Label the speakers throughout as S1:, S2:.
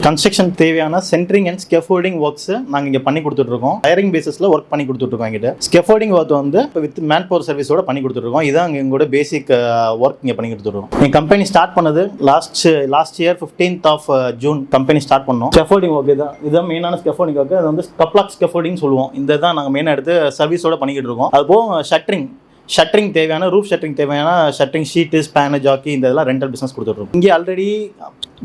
S1: Construction தேவையான centring and scaffolding works நாங்கள் இங்கே பண்ணி கொடுத்துட்ருக்கோம். ஹையரிங் பேசிஸில் ஒர்க் பண்ணி கொடுத்துட்ருக்கோம். எங்கிட்ட ஸ்கேஃபோல்டிங் ஒர்க் வந்து வித் மேன் பவர் சர்வீஸோட பண்ணி கொடுத்துட்ருக்கோம். இதான் எங்களோட பேசிக் ஒர்க் இங்கே பண்ணி கொடுத்துட்ருக்கோம். எங்கள் கம்பெனி ஸ்டார்ட் பண்ணது last year 15th of June company start பண்ணோம். ஸ்கேஃபோல்டிங் ஒர்க் இதுதான் மெயினான ஸ்கேஃபோல்டிங் ஒர்க். அது வந்து கப்லாக் ஸ்கேஃபோல்டிங் சொல்லுவோம். இந்த தான் நாங்கள் மெயினாக எடுத்து சர்வீஸோட பண்ணிக்கிட்டு இருக்கோம். அதுபோக ஷட்டரிங் தேவையான ரூஃப் ஷட்டரிங் தேவையான ஷட்டரிங் ஷீட்டு ஸ்பேனு ஜாக்கி இந்த இதெல்லாம் ரெண்டல் பிஸ்னஸ் கொடுத்துட்ருக்கோம். இங்கே ஆல்ரெடி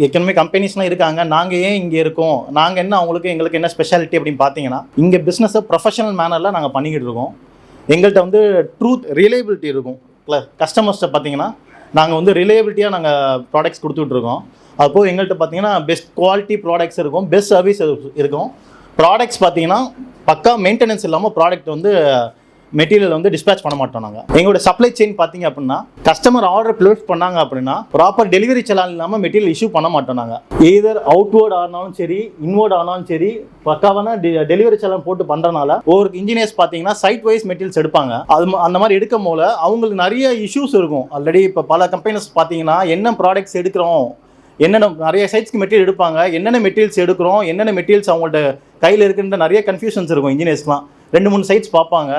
S1: ஏற்கனவே கம்பெனிஸ்லாம் இருக்காங்க. நாங்கள் ஏன் இங்கே இருக்கோம், நாங்கள் என்ன எங்களுக்கு என்ன ஸ்பெஷாலிட்டி அப்படின்னு பார்த்தீங்கன்னா, இங்கே பிஸ்னஸை ப்ரொஃபஷனல் மேனரில் நாங்கள் பண்ணிக்கிட்டு இருக்கோம். எங்கள்கிட்ட வந்து ரிலையபிலிட்டி இருக்கும். கஸ்டமர்ஸ்ட்டை பார்த்தீங்கன்னா நாங்கள் வந்து ரிலையபிலிட்டியாக நாங்கள் ப்ராடக்ட்ஸ் கொடுத்துட்ருக்கோம். அப்போது எங்கள்கிட்ட பார்த்தீங்கன்னா பெஸ்ட் குவாலிட்டி ப்ராடக்ட்ஸ் இருக்கும், பெஸ்ட் சர்வீஸ் இருக்கும். ப்ராடக்ட்ஸ் பார்த்தீங்கன்னா பக்கா மெயின்டெனன்ஸ் இல்லாமல் ப்ராடக்ட் வந்து மெட்டீரியல் வந்து டிஸ்பேச் பண்ண மாட்டோம். நாங்கள் எங்களோட சப்ளை செயின் பார்த்தீங்க அப்படின்னா, கஸ்டமர் ஆர்டர் ப்ளேஸ் பண்ணாங்க அப்படின்னா ப்ராப்பர் டெலிவரி செலான் இல்லாமல் மெட்டீரியல் இஷ்யூ பண்ண மாட்டோம். நாங்கள் எய்தர் அவுட்வேர்ட் ஆனாலும் சரி இன்வேர்ட் ஆனாலும் சரி பக்காவான டெலிவரி செலான் போட்டு பண்ணுறனால ஒரு இன்ஜினியர்ஸ் பார்த்தீங்கன்னா சைட் வைஸ் மெட்டீரியல்ஸ் எடுப்பாங்க. அந்த மாதிரி எடுக்கும் போல அவங்களுக்கு நிறைய இஷ்யூஸ் இருக்கும். ஆல்ரெடி இப்போ பல கம்பெனிஸ் பார்த்தீங்கன்னா என்ன ப்ராடக்ட்ஸ் எடுக்கிறோம், என்னென்ன நிறைய சைட்ஸ்க்கு மெட்டீரியல் எடுப்பாங்க, என்னென்ன மெட்டீரியல்ஸ் எடுக்கிறோம், என்னென்ன மெட்டீரியல்ஸ் அவங்கள்ட்ட கையில் இருக்குன்ற நிறைய கன்ஃபியூஷன்ஸ் இருக்கும். இன்ஜினியர்ஸ்லாம் 2-3 சைட்ஸ் பார்ப்பாங்க,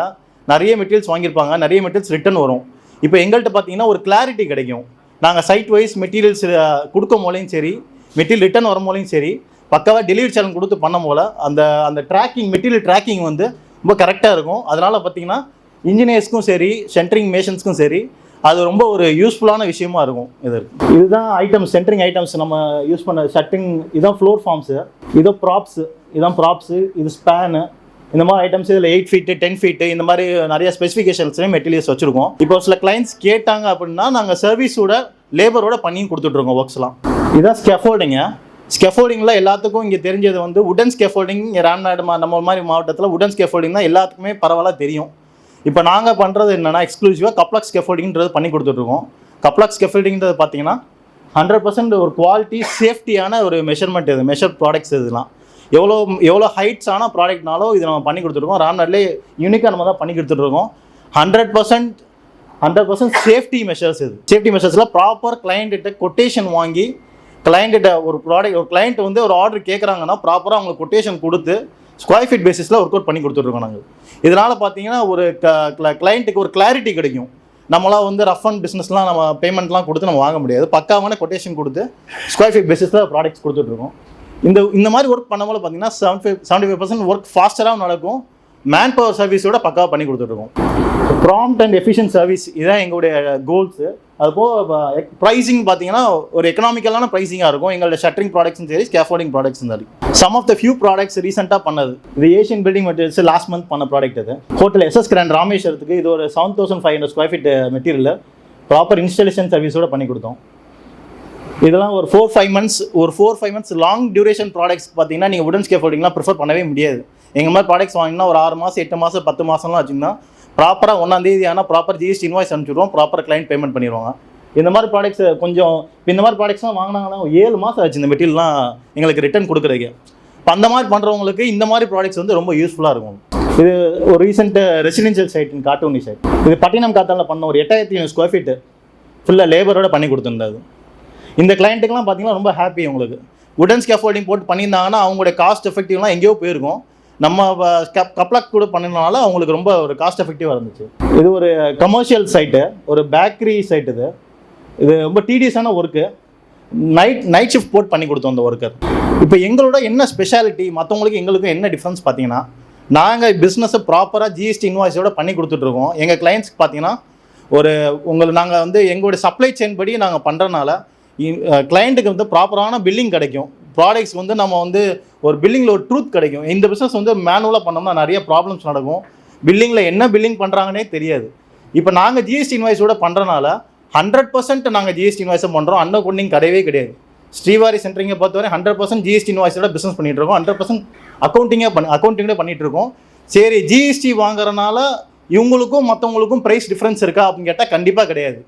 S1: நிறைய மெட்டீரியல்ஸ் வாங்கியிருப்பாங்க, நிறைய மெட்டீரியல்ஸ் ரிட்டர்ன் வரும். இப்போ எங்கள்கிட்ட பார்த்தீங்கன்னா ஒரு கிளாரிட்டி கிடைக்கும். நாங்கள் சைட் வைஸ் மெட்டீரியல்ஸ் கொடுக்கும் போலையும் சரி மெட்டீரியல் ரிட்டர்ன் வரும் போலையும் சரி பக்காவாக டெலிவரி சேனல் கொடுத்து பண்ண போல அந்த ட்ராக்கிங் மெட்டீரியல் ட்ராக்கிங் வந்து ரொம்ப கரெக்டாக இருக்கும். அதனால் பார்த்தீங்கன்னா இன்ஜினியர்ஸ்க்கும் சரி சென்ட்ரிங் மேஷன்ஸ்க்கும் சரி அது ரொம்ப ஒரு யூஸ்ஃபுல்லான விஷயமா இருக்கும். இதுதான் ஐட்டம்ஸ், சென்ட்ரிங் ஐட்டம்ஸ் நம்ம யூஸ் பண்ண ஷட்டிங். இதுதான் ஃப்ளோர் ஃபார்ம்ஸு, இதுதான் ப்ராப்ஸு, இது ஸ்பேனு, இந்த மாதிரி ஐட்டம்ஸ். இதில் 8 feet 10 feet இந்த மாதிரி நிறைய ஸ்பெசிஃபிகேஷன்ஸ்லேயும் மெட்டீரியல்ஸ் வச்சுருக்கோம். இப்போ சில கிளைண்ட்ஸ் கேட்டாங்க அப்படின்னா நாங்கள் சர்வீஸோட லேபரோட பண்ணி கொடுத்துட்ருக்கோம் ஒர்க்ஸ்லாம். இதுதான் ஸ்கேஃபோல்டிங்கில் எல்லாத்துக்கும் இங்கே தெரிஞ்சது வந்து உடன் ஸ்கேஃபோல்டிங். ராம்நாடு நம்ம மாதிரி மாவட்டத்தில் உடன் ஸ்கேஃபோல்டிங் தான் எல்லாத்துக்குமே பரவாயில்ல தெரியும். இப்போ நாங்கள் பண்ணுறது என்னென்னா எக்ஸ்க்ளூசிவாக கப்லாக் ஸ்கேஃபோல்டிங்கிறது பண்ணி கொடுத்துட்ருக்கோம். கப்லாக் ஸ்கேஃபோல்டிங்கிறது பார்த்தீங்கன்னா 100% ஒரு குவாலிட்டி சேஃப்டியான ஒரு மெஷர்மெண்ட். இது மெஷர் ப்ராடக்ட்ஸ் இதெல்லாம் எவ்வளோ ஹைட்ஸான ப்ராடக்ட்னாலும் இது நம்ம பண்ணி கொடுத்துருக்கோம். ராம்நாட்லேயே யூனிக்காக நம்ம தான் பண்ணி கொடுத்துட்ருக்கோம். 100% சேஃப்டி மெஷர்ஸ். சேஃப்டி மெஷர்ஸில் ப்ராப்பர் கிளைண்ட்டிட்ட கொட்டேஷன் வாங்கி கிளைண்ட்டிட்ட ஒரு கிளைண்ட் வந்து ஒரு ஆர்டர் கேட்குறாங்கன்னா ப்ராப்பராக அவங்களுக்கு கொட்டேஷன் கொடுத்து ஸ்கொயர் ஃபீட் பேசிஸில் ஒர்க் அவுட் பண்ணி கொடுத்துட்ருக்கோம். நாங்கள் இதனால் பார்த்தீங்கன்னா ஒரு கிளைண்ட்டுக்கு ஒரு கிளாரிட்டி கிடைக்கும். நம்மளாம் வந்து ரஃப் அண்ட் பிஸ்னஸ்லாம் நம்ம பேமெண்ட்லாம் கொடுத்து நம்ம வாங்க முடியாது. பக்காவான கொட்டேஷன் கொடுத்து ஸ்கொயர் ஃபீட் பேசிஸில் ப்ராடக்ட்ஸ் கொடுத்துட்ருக்கோம். இந்த மாதிரி ஒர்க் பண்ணும்போது பார்த்தீங்கன்னா 75% ஒர்க் ஃபாஸ்டராகவும் நடக்கும். மேன் பவர் சர்வீஸோட பக்காவாக பண்ணி கொடுத்துட்ருக்கோம். ப்ராம்ப்ட் அண்ட் எஃபிஷியன்ட் சர்வீஸ் இதுதான் எங்களுடைய கோல்ஸு. அதுபோக ப்ரைஸிங் பார்த்தீங்கன்னா ஒரு எக்கனாமிக்கலான ப்ரைஸிங்காக இருக்கும். எங்களோட ஷட்டரிங் ப்ராடக்ட்ஸும் சரி ஸ்கேஃபோல்டிங் ப்ராடக்ட்ஸும் சரி. Some of the few products ரீசெண்டாக பண்ணது இது Asian building materials last month பண்ண ப்ராடக்ட். இது ஹோட்டல் SS கிராண்ட் ராமேஸ்வரத்துக்கு இது ஒரு 7500 square feet material proper installation சர்வீஸோட பண்ணி கொடுத்தோம். இதெல்லாம் ஒரு 4-5 months லாங் டியூரேஷன் ப்ராடக்ட்ஸ் பார்த்தீங்கன்னா நீங்கள் உடன் ஸ்கேஃபோல்டிங்லாம் ப்ரிஃபர் பண்ணவே முடியாது. எங்கள் மாதிரி ப்ராடக்ட்ஸ் வாங்கினா ஒரு 6 மாதம் 8 மாதம் 10 மாதம்லாம் வச்சிங்கன்னா ப்ராப்பராக 1ஆம் தேதி ஆனால் ப்ராப்பர் GST இன்வாய்ஸ் அனுப்பிச்சிடுவோம், ப்ராப்பர் கிளைண்ட் பேமெண்ட் பண்ணிடுவாங்க. இந்த மாதிரி ப்ராடக்ட்ஸ் இந்த மாதிரி ப்ராடக்ட்ஸ்லாம் வாங்கினாங்கன்னா 7 மாதம் ஆச்சு இந்த மெட்டீரியல்லாம் எங்களுக்கு ரிட்டர்ன் கொடுக்குறதுக்கு. இப்போ அந்த மாதிரி பண்ணுறவங்களுக்கு இந்த மாதிரி ப்ராடக்ட்ஸ் வந்து ரொம்ப யூஸ்ஃபுல்லாக இருக்கும். இது ஒரு ரீசெண்ட் ரெசிடென்ஷியல் சைட் காட்டூனி சைட். இது பட்டினம் காத்தால பண்ண ஒரு 8500 ஸ்கொயர் ஃபீட்டு ஃபுல்லாக லேபரோட பண்ணி கொடுத்துருந்தாது. இந்த கிளைண்ட்டுக்கெலாம் பார்த்தீங்கன்னா ரொம்ப ஹாப்பி. உங்களுக்கு உடன் ஸ்கேஃபோல்டிங் போட்டு பண்ணியிருந்தாங்கன்னா அவங்களுடைய காஸ்ட் எஃபெக்டிவ்லாம் எங்கேயோ போயிருக்கும். நம்ம கப்லாக் கூட பண்ணினால அவங்களுக்கு ரொம்ப ஒரு காஸ்ட் எஃபெக்டிவாக இருந்துச்சு. இது ஒரு கமர்ஷியல் சைட்டு, ஒரு பேக்கரி சைட். இது ரொம்ப டீடியஸான ஒர்க்கு. நைட் ஷிஃப்ட் போட்டு பண்ணி கொடுத்தோம் அந்த ஒர்க்கர். இப்போ எங்களோட என்ன ஸ்பெஷாலிட்டி மற்றவங்களுக்கு எங்களுக்கும் என்ன டிஃப்ரென்ஸ் பார்த்தீங்கன்னா, நாங்கள் பிஸ்னஸை ப்ராப்பராக GST இன்வாய்ஸோட பண்ணி கொடுத்துட்ருக்கோம். எங்கள் கிளைண்ட்ஸ்க்கு பார்த்தீங்கன்னா நாங்கள் வந்து எங்களுடைய சப்ளை செயின் படி நாங்கள் பண்ணுறனால கிளைண்ட்டுக்கு வந்து ப்ராப்பரான பில்லிங் கிடைக்கும். ப்ராடக்ட்ஸ் வந்து நம்ம வந்து ஒரு பில்லிங்கில் ஒரு ட்ரூத் கிடைக்கும். இந்த பிஸ்னஸ் வந்து மேனுவலாக பண்ணோம்னா நிறைய ப்ராப்ளம்ஸ் நடக்கும். பில்லிங்கில் என்ன பில்லிங் பண்ணுறாங்கன்னே தெரியாது. இப்போ நாங்கள் GST இன்வாய்ஸோட பண்ணுறனால 100% நாங்கள் GST இன்வாய்ஸை பண்ணுறோம். அண்டர்கவுண்டிங் கிடையவே கிடையாது. ஸ்ரீவாரி சென்ட்ரிங்கை பொறுத்தவரை 100% GST இன்வாய்ஸோட பிஸ்னஸ் பண்ணிகிட்ருக்கோம். 100% அக்கௌண்டிங்கே பண்ணிகிட்ருக்கோம். சரி, GST வாங்குறதுனால இவங்களுக்கும் மற்றவங்களுக்கும் ப்ரைஸ் டிஃப்ரென்ஸ் இருக்கா அப்படின்னு கேட்டால் கண்டிப்பாக கிடையாது.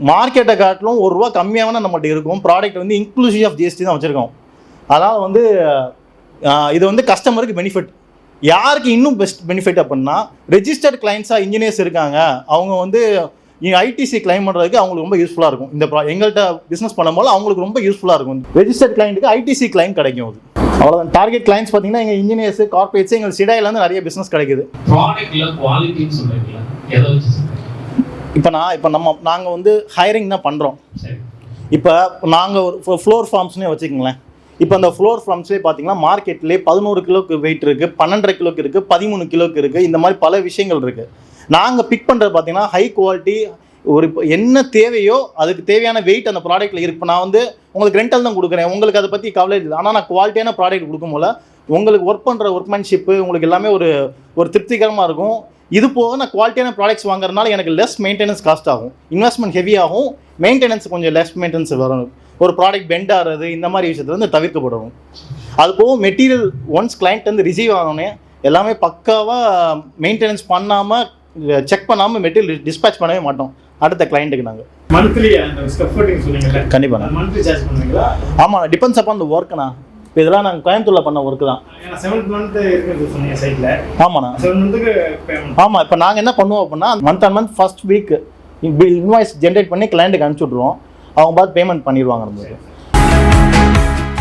S1: மார்க்கெட்டை காட்டிலும் ₹1 கம்மியாக நம்மகிட்ட இருக்கும். ப்ராடக்ட் வந்து இன்க்ளூசிவ் ஆஃப் GST தான் வச்சுருக்கோம். அதனால் வந்து இது வந்து கஸ்டமருக்கு பெனிஃபிட். யாருக்கு இன்னும் பெஸ்ட் பெனிஃபிட் அப்படின்னா, ரெஜிஸ்டர்ட் கிளைண்ட்ஸாக இன்ஜினியர்ஸ் இருக்காங்க, அவங்க வந்து இங்கே ஐடிசி கிளைம் பண்ணுறதுக்கு அவங்களுக்கு ரொம்ப யூஸ்ஃபுல்லாக இருக்கும். இந்த எங்கள்கிட்ட பிஸ்னஸ் பண்ணும்போது அவங்களுக்கு ரொம்ப யூஸ்ஃபுல்லாக இருக்கும். ரெஜிஸ்டர்ட் கிளைண்ட்டுக்கு ஐடிசி கிளைம் கிடைக்கும். அது அவ்வளோதான். டார்கெட் கிளைண்ட்ஸ் பார்த்தீங்கன்னா எங்கள் இன்ஜினியர்ஸ், கார்பரேட்ஸ், எங்கள் சிடாயிலேருந்து நிறைய பிஸ்னஸ் கிடைக்குது. இப்போ நாங்கள் வந்து ஹையரிங் தான் பண்ணுறோம். இப்போ நாங்கள் ஒரு ஃப்ளோர் ஃபார்ம்ஸ்னே வச்சுக்கோங்களேன். இப்போ அந்த ஃப்ளோர் ஃபார்ம்ஸ்லேயே பார்த்தீங்கன்னா மார்க்கெட்லேயே 11 கிலோக்கு வெயிட் இருக்குது, 12.5 கிலோக்கு இருக்குது, 13 கிலோக்கு இருக்குது. இந்த மாதிரி பல விஷயங்கள் இருக்குது. நாங்கள் பிக் பண்ணுறது பார்த்தீங்கன்னா ஹை குவாலிட்டி, ஒரு என்ன தேவையோ அதுக்கு தேவையான வெயிட் அந்த ப்ராடக்ட்டில் இருக்கு. இப்போ நான் வந்து உங்களுக்கு ரெண்டல் தான் கொடுக்குறேன், உங்களுக்கு அதை பற்றி கவலை இல்லை. ஆனால் நான் குவாலிட்டியான ப்ராடக்ட் கொடுக்கும்போது உங்களுக்கு ஒர்க் பண்ணுற ஒர்க்மேன்ஷிப்பு உங்களுக்கு எல்லாமே ஒரு திருப்திகரமாக இருக்கும். இது போக நான் குவாலிட்டியான ப்ராடக்ட்ஸ் வாங்குறதுனால எனக்கு லெஸ் மெயின்டெனன்ஸ் காஸ்ட் ஆகும், இன்வெஸ்ட்மெண்ட் ஹெவியாகும், மெயின்டெனன்ஸ் கொஞ்சம் லெஸ் மெயின்டெனன்ஸ் வரும். ஒரு ப்ராடக்ட் பெண்ட் ஆகிறது இந்த மாதிரி விஷயத்துலேருந்து தவிர்க்கப்படும். அது போக மெட்டீரியல் ஒன்ஸ் கிளைண்ட் வந்து ரிசீவ் ஆனோடனே எல்லாமே பக்காவாக மெயின்டெனன்ஸ் பண்ணாமல் செக் பண்ணாமல் மெட்டீரியல் டிஸ்பேச் பண்ணவே மாட்டோம் அடுத்த கிளைண்ட்டுக்கு. நாங்கள்
S2: மந்த்லி அந்த ஸ்கஃபோர்டிங் சொன்னீங்கல்ல,
S1: கண்டிப்பாக
S2: மந்த்லி சார்ஜ் பண்ணுவீங்களா?
S1: ஆமாம், டிபெண்ட்ஸ் அப்பான் அந்த ஒர்க்குண்ணா. இப்போ இதெல்லாம் நாங்கள் கோயம்புத்தூரில் பண்ண ஒர்க்கு தான்.
S2: 7th மந்த் இருக்குது சொன்னீங்க சைட்டில்.
S1: ஆமாண்ணா,
S2: 7 மந்த்துக்கு பேமெண்ட்.
S1: ஆமாம். இப்போ நாங்கள் என்ன பண்ணுவோம் அப்படின்னா month on month first week invoice generate பண்ணி கிளைண்ட்டுக்கு அனுப்பிச்சி விட்ருவோம். அவங்க பார்த்து பேமெண்ட் பண்ணிடுவாங்க நம்மளுக்கு.